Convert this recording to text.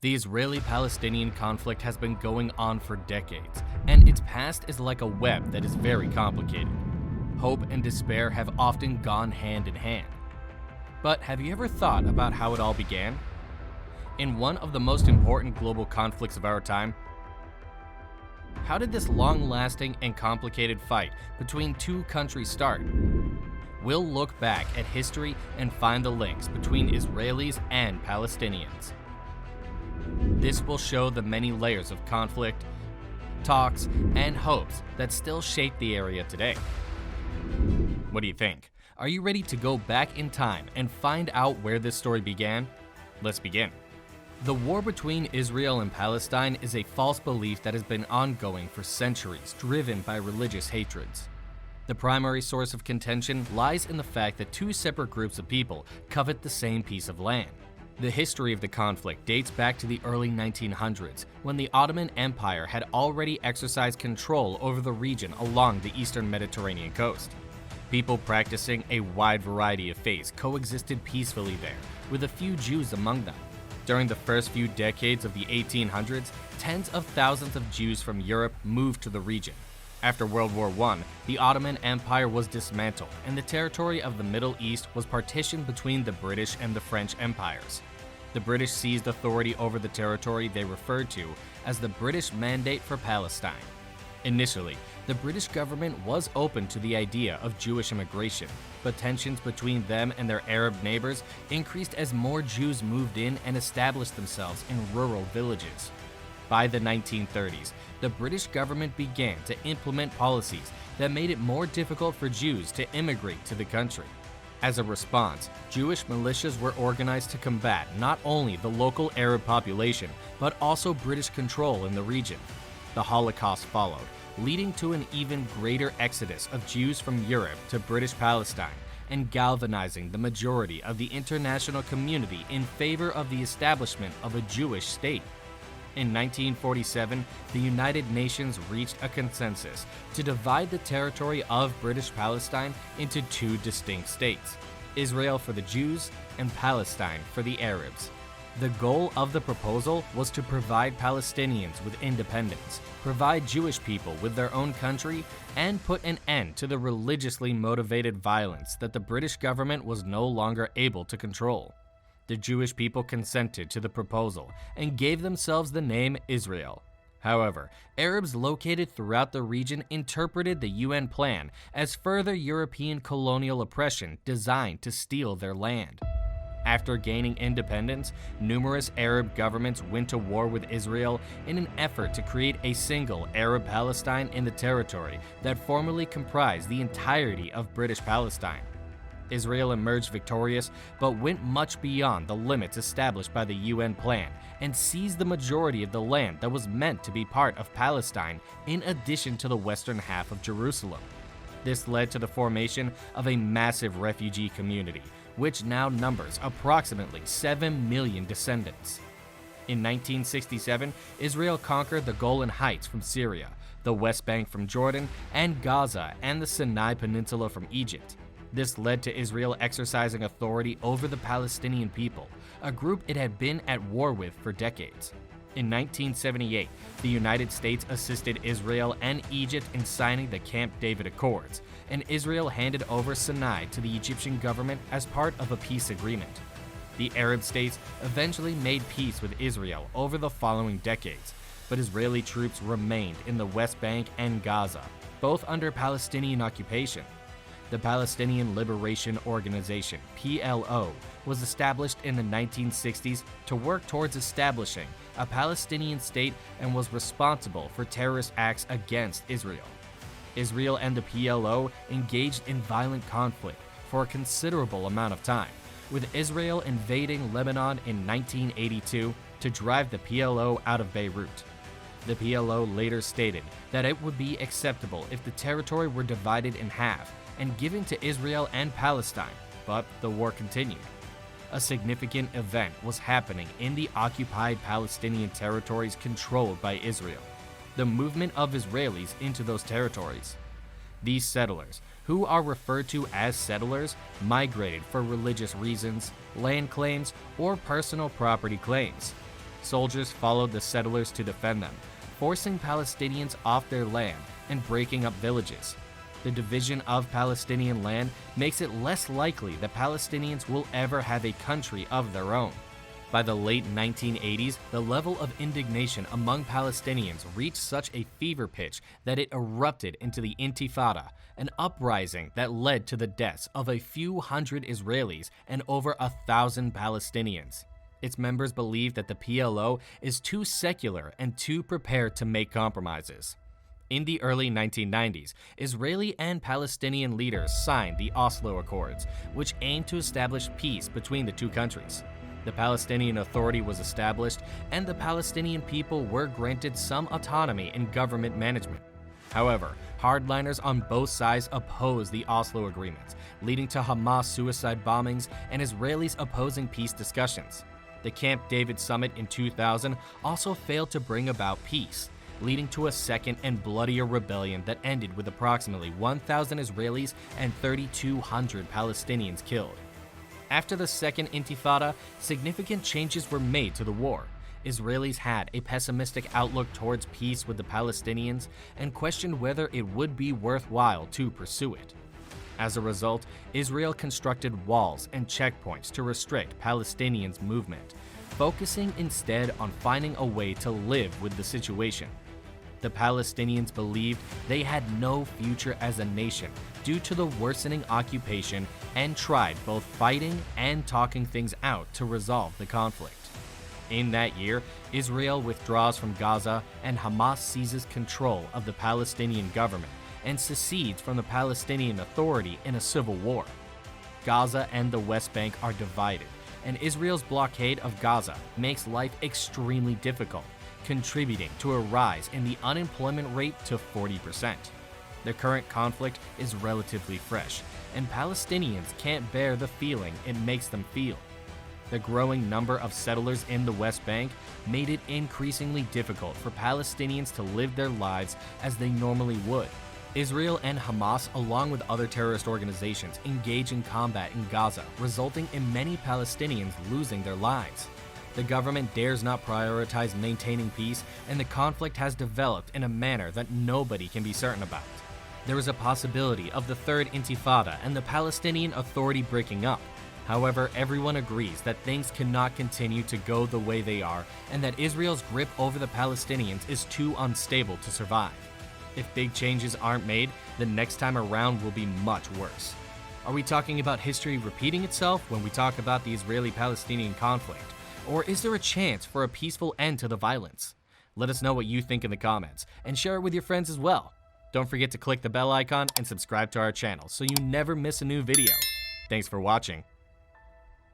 The Israeli-Palestinian conflict has been going on for decades, and its past is like a web that is very complicated. Hope and despair have often gone hand in hand. But have you ever thought about how it all began? In one of the most important global conflicts of our time, how did this long-lasting and complicated fight between two countries start? We'll look back at history and find the links between Israelis and Palestinians. This will show the many layers of conflict, talks, and hopes that still shape the area today. What do you think? Are you ready to go back in time and find out where this story began? Let's begin. The war between Israel and Palestine is a false belief that has been ongoing for centuries, driven by religious hatreds. The primary source of contention lies in the fact that two separate groups of people covet the same piece of land. The history of the conflict dates back to the early 1900s, when the Ottoman Empire had already exercised control over the region along the eastern Mediterranean coast. People practicing a wide variety of faiths coexisted peacefully there, with a few Jews among them. During the first few decades of the 1800s, tens of thousands of Jews from Europe moved to the region. After World War I, the Ottoman Empire was dismantled, and the territory of the Middle East was partitioned between the British and the French empires. The British seized authority over the territory they referred to as the British Mandate for Palestine. Initially, the British government was open to the idea of Jewish immigration, but tensions between them and their Arab neighbors increased as more Jews moved in and established themselves in rural villages. By the 1930s, the British government began to implement policies that made it more difficult for Jews to immigrate to the country. As a response, Jewish militias were organized to combat not only the local Arab population, but also British control in the region. The Holocaust followed, leading to an even greater exodus of Jews from Europe to British Palestine, and galvanizing the majority of the international community in favor of the establishment of a Jewish state. In 1947, the United Nations reached a consensus to divide the territory of British Palestine into two distinct states, Israel for the Jews and Palestine for the Arabs. The goal of the proposal was to provide Palestinians with independence, provide Jewish people with their own country, and put an end to the religiously motivated violence that the British government was no longer able to control. The Jewish people consented to the proposal and gave themselves the name Israel. However, Arabs located throughout the region interpreted the UN plan as further European colonial oppression designed to steal their land. After gaining independence, numerous Arab governments went to war with Israel in an effort to create a single Arab Palestine in the territory that formerly comprised the entirety of British Palestine. Israel emerged victorious, but went much beyond the limits established by the UN plan and seized the majority of the land that was meant to be part of Palestine in addition to the western half of Jerusalem. This led to the formation of a massive refugee community, which now numbers approximately 7 million descendants. In 1967, Israel conquered the Golan Heights from Syria, the West Bank from Jordan, and Gaza and the Sinai Peninsula from Egypt. This led to Israel exercising authority over the Palestinian people, a group it had been at war with for decades. In 1978, the United States assisted Israel and Egypt in signing the Camp David Accords, and Israel handed over Sinai to the Egyptian government as part of a peace agreement. The Arab states eventually made peace with Israel over the following decades, but Israeli troops remained in the West Bank and Gaza, both under Palestinian occupation. The Palestinian Liberation Organization, PLO, was established in the 1960s to work towards establishing a Palestinian state and was responsible for terrorist acts against Israel. Israel and the PLO engaged in violent conflict for a considerable amount of time, with Israel invading Lebanon in 1982 to drive the PLO out of Beirut. The PLO later stated that it would be acceptable if the territory were divided in half and given to Israel and Palestine, but the war continued. A significant event was happening in the occupied Palestinian territories controlled by Israel, the movement of Israelis into those territories. These settlers, who are referred to as settlers, migrated for religious reasons, land claims, or personal property claims. Soldiers followed the settlers to defend them, forcing Palestinians off their land and breaking up villages. The division of Palestinian land makes it less likely that Palestinians will ever have a country of their own. By the late 1980s, the level of indignation among Palestinians reached such a fever pitch that it erupted into the Intifada, an uprising that led to the deaths of a few hundred Israelis and over 1,000 Palestinians. Its members believe that the PLO is too secular and too prepared to make compromises. In the early 1990s, Israeli and Palestinian leaders signed the Oslo Accords, which aimed to establish peace between the two countries. The Palestinian Authority was established, and the Palestinian people were granted some autonomy in government management. However, hardliners on both sides opposed the Oslo agreements, leading to Hamas suicide bombings and Israelis opposing peace discussions. The Camp David summit in 2000 also failed to bring about peace, leading to a second and bloodier rebellion that ended with approximately 1,000 Israelis and 3,200 Palestinians killed. After the Second Intifada, significant changes were made to the war. Israelis had a pessimistic outlook towards peace with the Palestinians and questioned whether it would be worthwhile to pursue it. As a result, Israel constructed walls and checkpoints to restrict Palestinians' movement, focusing instead on finding a way to live with the situation. The Palestinians believed they had no future as a nation due to the worsening occupation and tried both fighting and talking things out to resolve the conflict. In that year, Israel withdraws from Gaza and Hamas seizes control of the Palestinian government and secedes from the Palestinian Authority in a civil war. Gaza and the West Bank are divided, and Israel's blockade of Gaza makes life extremely difficult, contributing to a rise in the unemployment rate to 40%. The current conflict is relatively fresh, and Palestinians can't bear the feeling it makes them feel. The growing number of settlers in the West Bank made it increasingly difficult for Palestinians to live their lives as they normally would. Israel and Hamas, along with other terrorist organizations, engage in combat in Gaza, resulting in many Palestinians losing their lives. The government dares not prioritize maintaining peace, and the conflict has developed in a manner that nobody can be certain about. There is a possibility of the Third Intifada and the Palestinian Authority breaking up. However, everyone agrees that things cannot continue to go the way they are, and that Israel's grip over the Palestinians is too unstable to survive. If big changes aren't made, the next time around will be much worse. Are we talking about history repeating itself when we talk about the Israeli-Palestinian conflict? Or is there a chance for a peaceful end to the violence? Let us know what you think in the comments, and share it with your friends as well. Don't forget to click the bell icon and subscribe to our channel so you never miss a new video. Thanks for watching.